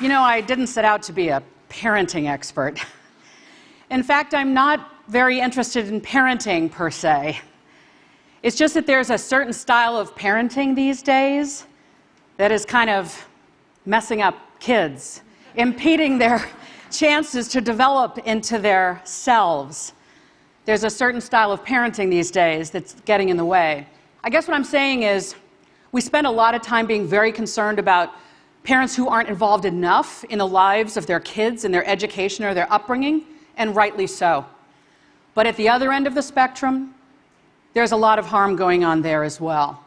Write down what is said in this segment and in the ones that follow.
You know, I didn't set out to be a parenting expert. In fact, I'm not very interested in parenting per se. It's just that there's a certain style of parenting these days that is kind of messing up kids, impeding their chances to develop into their selves. There's a certain style of parenting these days that's getting in the way. I guess what I'm saying is we spend a lot of time being very concerned about parents who aren't involved enough in the lives of their kids and their education or their upbringing, and rightly so. But at the other end of the spectrum, there's a lot of harm going on there as well,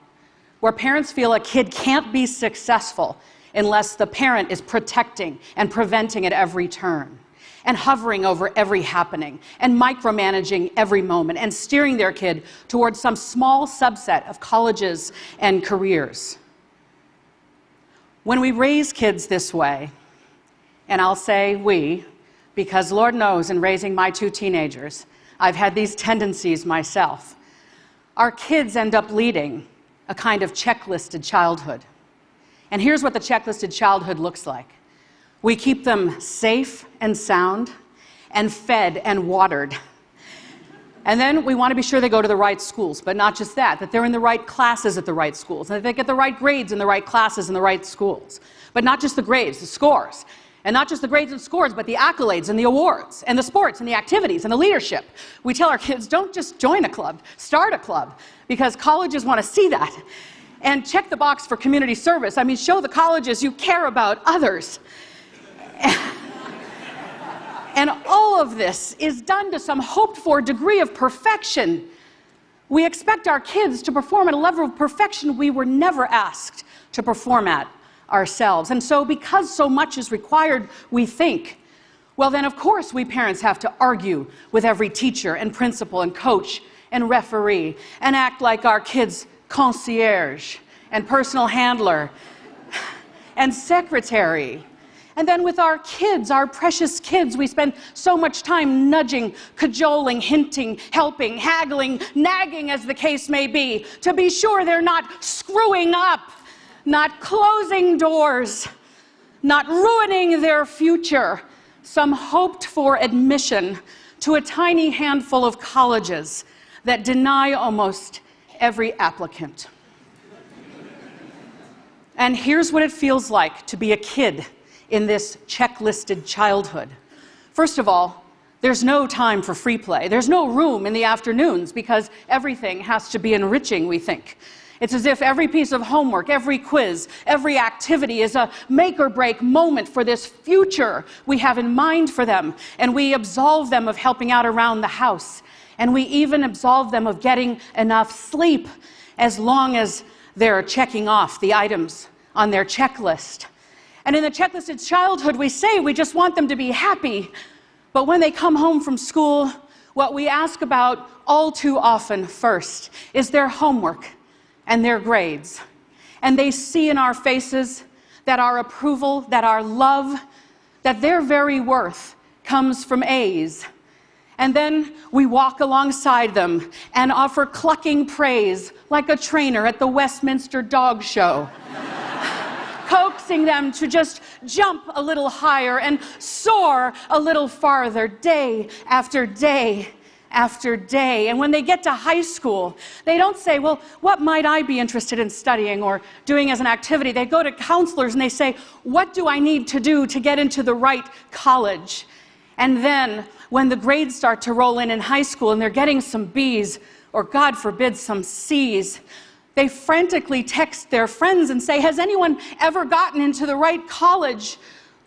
where parents feel a kid can't be successful unless the parent is protecting and preventing at every turn, and hovering over every happening, and micromanaging every moment, and steering their kid towards some small subset of colleges and careers. When we raise kids this way, and I'll say we, because Lord knows in raising my 2 teenagers, I've had these tendencies myself, our kids end up leading a kind of checklisted childhood. And here's what the checklisted childhood looks like. We keep them safe and sound, and fed and watered. And then we want to be sure they go to the right schools, but not just that they're in the right classes at the right schools, and that they get the right grades in the right classes in the right schools. But not just the grades, the scores. And not just the grades and scores, but the accolades and the awards, and the sports and the activities and the leadership. We tell our kids, don't just join a club, start a club, because colleges want to see that. And check the box for community service. I mean, show the colleges you care about others. And all of this is done to some hoped-for degree of perfection. We expect our kids to perform at a level of perfection we were never asked to perform at ourselves. And so because so much is required, we think, well then of course we parents have to argue with every teacher and principal and coach and referee and act like our kids' concierge and personal handler and secretary. And then with our kids, our precious kids, we spend so much time nudging, cajoling, hinting, helping, haggling, nagging as the case may be sure they're not screwing up, not closing doors, not ruining their future, some hoped-for admission to a tiny handful of colleges that deny almost every applicant. And here's what it feels like to be a kid in this checklisted childhood. First of all, there's no time for free play. There's no room in the afternoons because everything has to be enriching, we think. It's as if every piece of homework, every quiz, every activity is a make or break moment for this future we have in mind for them. And we absolve them of helping out around the house. And we even absolve them of getting enough sleep as long as they're checking off the items on their checklist. And in the checklisted childhood, we say we just want them to be happy. But when they come home from school, what we ask about all too often first is their homework and their grades. And they see in our faces that our approval, that our love, that their very worth comes from A's. And then we walk alongside them and offer clucking praise like a trainer at the Westminster Dog Show. Coaxing them to just jump a little higher and soar a little farther day after day after day. And when they get to high school, they don't say, well, what might I be interested in studying or doing as an activity? They go to counselors and they say, what do I need to do to get into the right college? And then when the grades start to roll in high school and they're getting some B's, or God forbid, some C's, they frantically text their friends and say, has anyone ever gotten into the right college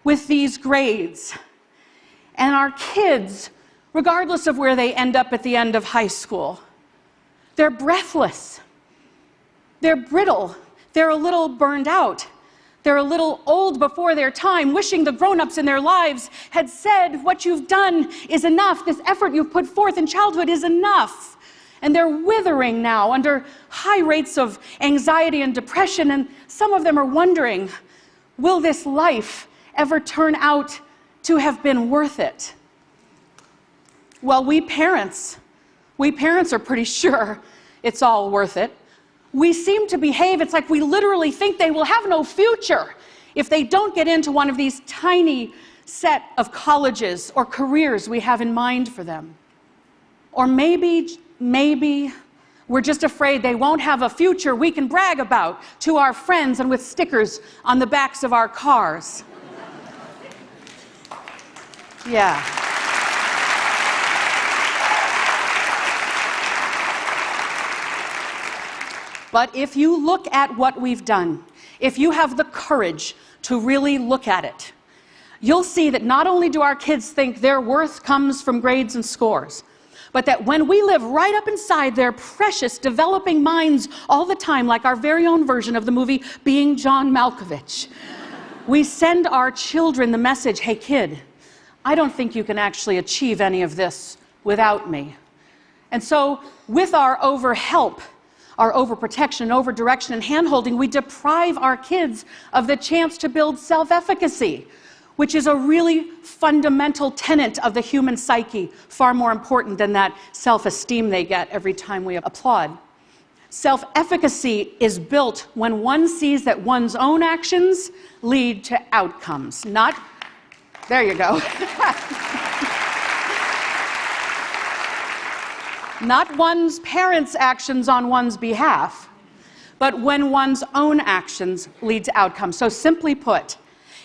with these grades? And our kids, regardless of where they end up at the end of high school, they're breathless, they're brittle, they're a little burned out, they're a little old before their time, wishing the grown-ups in their lives had said, what you've done is enough, this effort you've put forth in childhood is enough. And they're withering now under high rates of anxiety and depression, and some of them are wondering, will this life ever turn out to have been worth it? Well, we parents are pretty sure it's all worth it. We seem to behave, it's like we literally think they will have no future if they don't get into one of these tiny set of colleges or careers we have in mind for them. Or maybe we're just afraid they won't have a future we can brag about to our friends and with stickers on the backs of our cars. Yeah. But if you look at what we've done, if you have the courage to really look at it, you'll see that not only do our kids think their worth comes from grades and scores, but that when we live right up inside their precious developing minds all the time, like our very own version of the movie Being John Malkovich, we send our children the message, hey kid, I don't think you can actually achieve any of this without me. And so with our overhelp, our overprotection, overdirection, and handholding, we deprive our kids of the chance to build self-efficacy, which is a really fundamental tenet of the human psyche, far more important than that self-esteem they get every time we applaud. Self-efficacy is built when one sees that one's own actions lead to outcomes, not... There you go. Not one's parents' actions on one's behalf, but when one's own actions lead to outcomes. So simply put,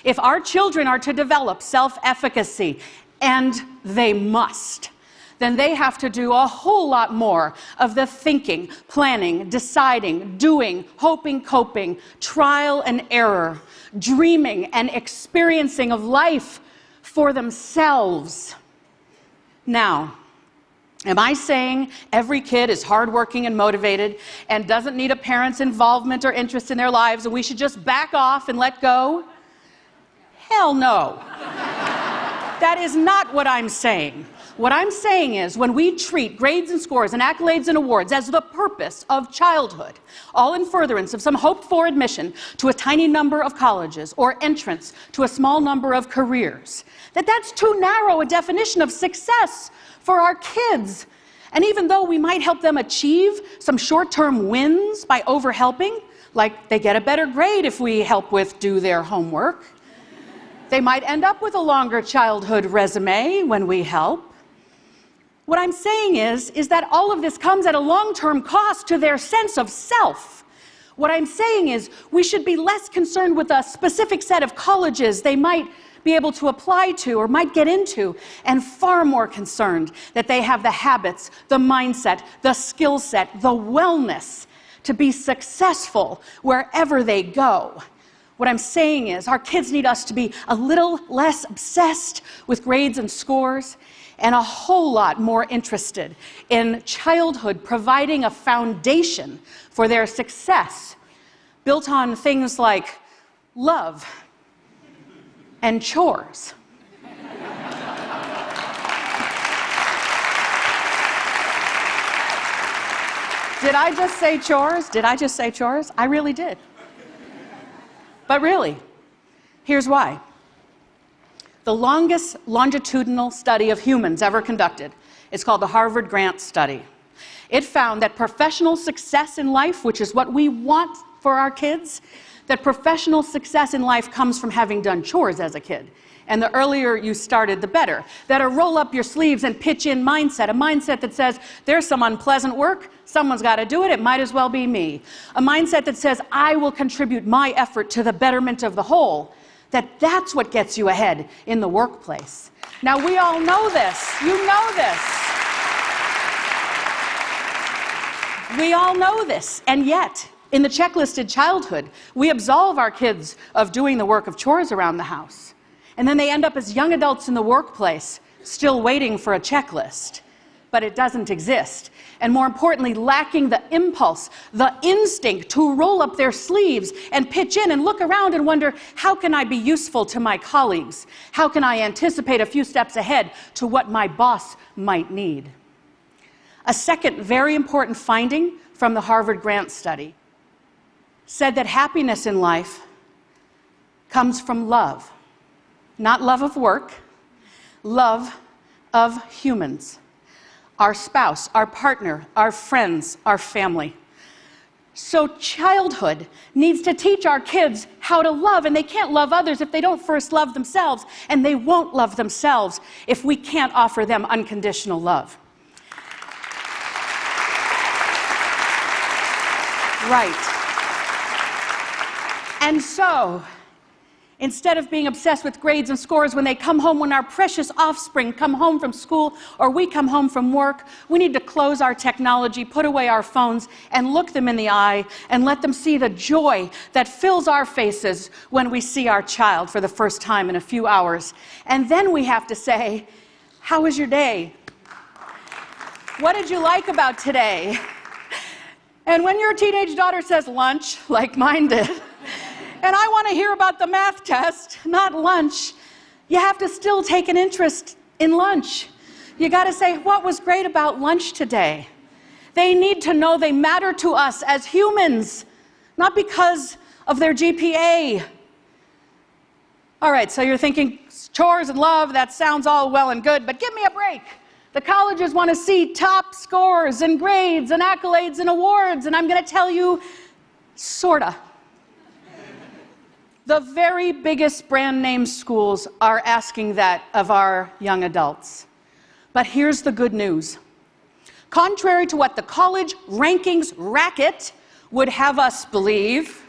if our children are to develop self-efficacy, and they must, then they have to do a whole lot more of the thinking, planning, deciding, doing, hoping, coping, trial and error, dreaming and experiencing of life for themselves. Now, am I saying every kid is hardworking and motivated and doesn't need a parent's involvement or interest in their lives and we should just back off and let go? Hell no. That is not what I'm saying. What I'm saying is when we treat grades and scores and accolades and awards as the purpose of childhood, all in furtherance of some hoped-for admission to a tiny number of colleges or entrance to a small number of careers, that's too narrow a definition of success for our kids. And even though we might help them achieve some short-term wins by overhelping, like they get a better grade if we help with do their homework, they might end up with a longer childhood resume when we help. What I'm saying is that all of this comes at a long-term cost to their sense of self. What I'm saying is we should be less concerned with a specific set of colleges they might be able to apply to or might get into, and far more concerned that they have the habits, the mindset, the skill set, the wellness to be successful wherever they go. What I'm saying is our kids need us to be a little less obsessed with grades and scores and a whole lot more interested in childhood providing a foundation for their success built on things like love and chores. Did I just say chores? Did I just say chores? I really did. But really, here's why. The longest longitudinal study of humans ever conducted is called the Harvard Grant Study. It found that professional success in life, which is what we want for our kids, that professional success in life comes from having done chores as a kid. And the earlier you started, the better. That a roll up your sleeves and pitch in mindset, a mindset that says, there's some unpleasant work, someone's got to do it, it might as well be me. A mindset that says, I will contribute my effort to the betterment of the whole. That's what gets you ahead in the workplace. Now, we all know this. You know this. We all know this. And yet, in the checklisted childhood, we absolve our kids of doing the work of chores around the house. And then they end up as young adults in the workplace, still waiting for a checklist. But it doesn't exist. And more importantly, lacking the impulse, the instinct to roll up their sleeves and pitch in and look around and wonder, how can I be useful to my colleagues? How can I anticipate a few steps ahead to what my boss might need? A second very important finding from the Harvard Grant Study said that happiness in life comes from love. Not love of work, love of humans. Our spouse, our partner, our friends, our family. So childhood needs to teach our kids how to love, and they can't love others if they don't first love themselves, and they won't love themselves if we can't offer them unconditional love. Right. And so, instead of being obsessed with grades and scores when they come home, when our precious offspring come home from school or we come home from work, we need to close our technology, put away our phones, and look them in the eye and let them see the joy that fills our faces when we see our child for the first time in a few hours. And then we have to say, how was your day? What did you like about today? And when your teenage daughter says lunch, like mine did, and I want to hear about the math test, not lunch, you have to still take an interest in lunch. You got to say, what was great about lunch today? They need to know they matter to us as humans, not because of their GPA. All right, so you're thinking, chores and love, that sounds all well and good, but give me a break. The colleges want to see top scores and grades and accolades and awards, and I'm going to tell you, sorta. The very biggest brand name schools are asking that of our young adults. But here's the good news. Contrary to what the college rankings racket would have us believe,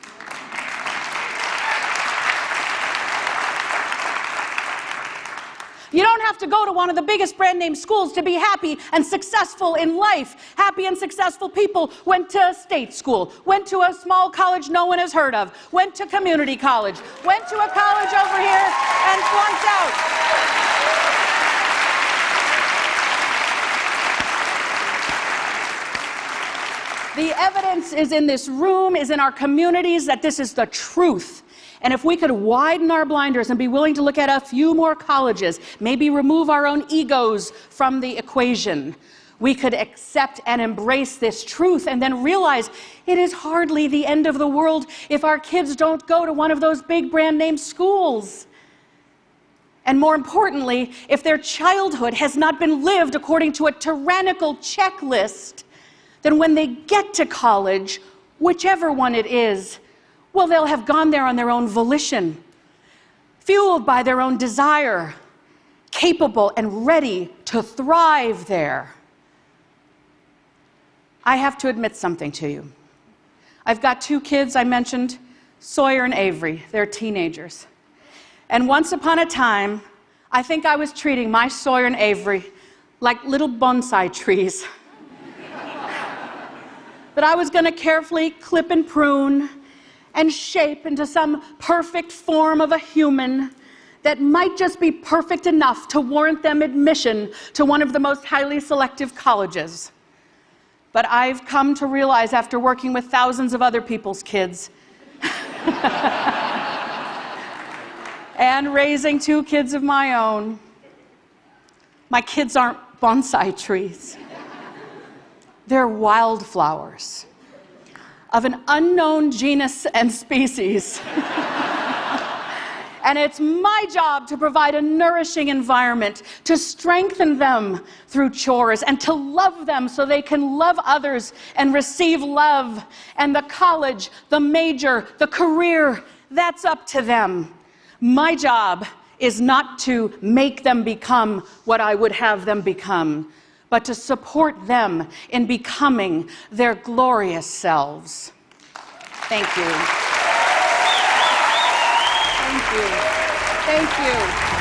you don't have to go to one of the biggest brand name schools to be happy and successful in life. Happy and successful people went to state school, went to a small college no one has heard of, went to community college, went to a college over here and flunked out. The evidence is in this room, is in our communities, that this is the truth. And if we could widen our blinders and be willing to look at a few more colleges, maybe remove our own egos from the equation, we could accept and embrace this truth and then realize it is hardly the end of the world if our kids don't go to one of those big brand name schools. And more importantly, if their childhood has not been lived according to a tyrannical checklist, then when they get to college, whichever one it is, well, they'll have gone there on their own volition, fueled by their own desire, capable and ready to thrive there. I have to admit something to you. I've got two kids I mentioned, Sawyer and Avery. They're teenagers. And once upon a time, I think I was treating my Sawyer and Avery like little bonsai trees that I was going to carefully clip and prune and shape into some perfect form of a human that might just be perfect enough to warrant them admission to one of the most highly selective colleges. But I've come to realize, after working with thousands of other people's kids and raising two kids of my own, my kids aren't bonsai trees. They're wildflowers of an unknown genus and species. And it's my job to provide a nourishing environment, to strengthen them through chores, and to love them so they can love others and receive love. And the college, the major, the career, that's up to them. My job is not to make them become what I would have them become, but to support them in becoming their glorious selves. Thank you. Thank you. Thank you.